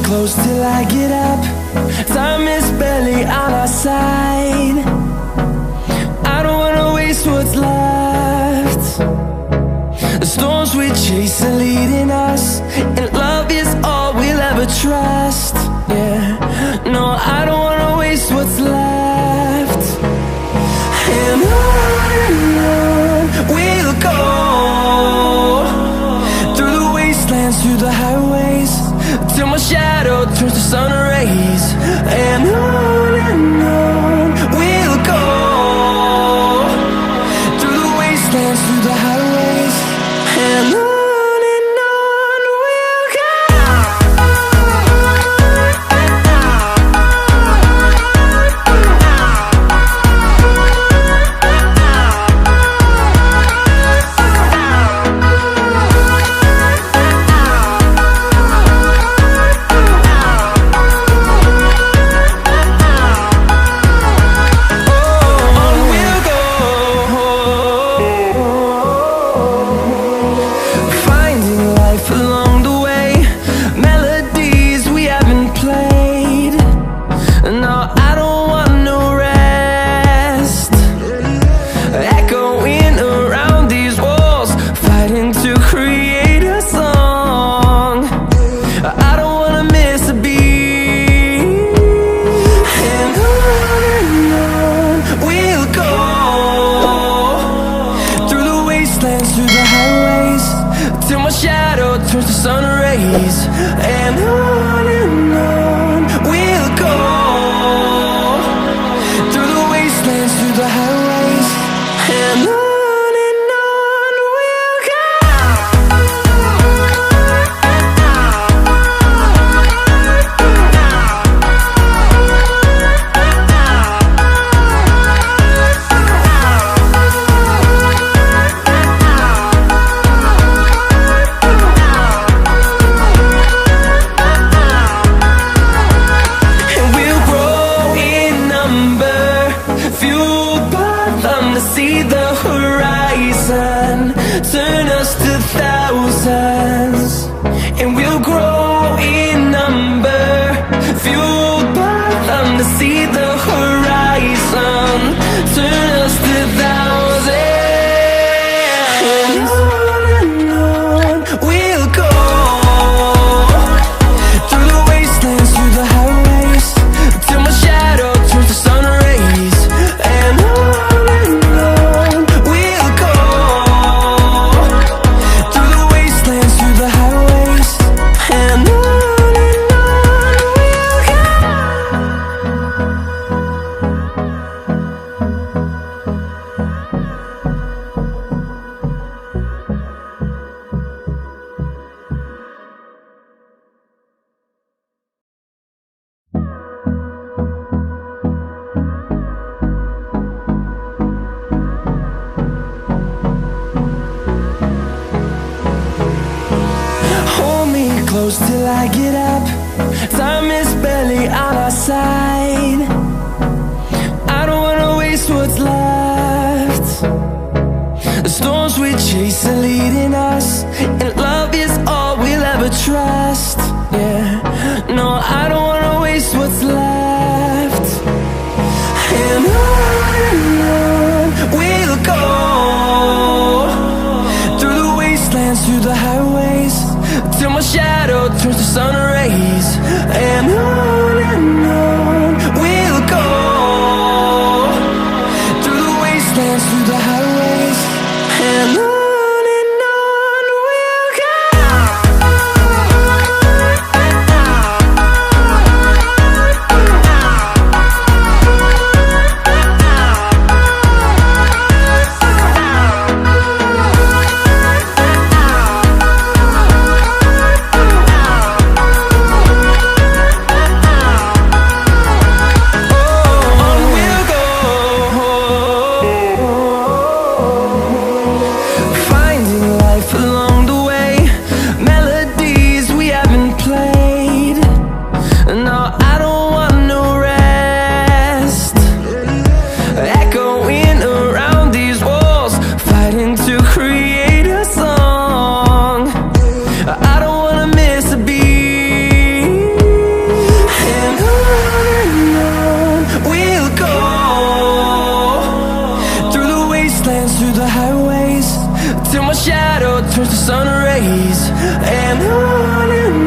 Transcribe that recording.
close till I get up. Time is barely on our side. I don't wanna waste what's left. The storms we chase are leading us, and love is all we'll ever trust. Yeah, no, I don't wanna waste what's left. And on we'll go, through the wastelands, through the highways, till my shadow turns to sun rays. And on we'll go, through the wastelands, through the highways, and on we'll go. Close till I get up. Time is barely on our side. I don't wanna waste what's left. The storms we chase are leading us, and love is all we'll ever trust. Yeah, no, I don't wanna waste what's left. And on we'll go, through the wastelands, through the highways, till my shadow turns to sun rays. And on we'll go, through the wastelands, through the highways, and on. sun rays, and on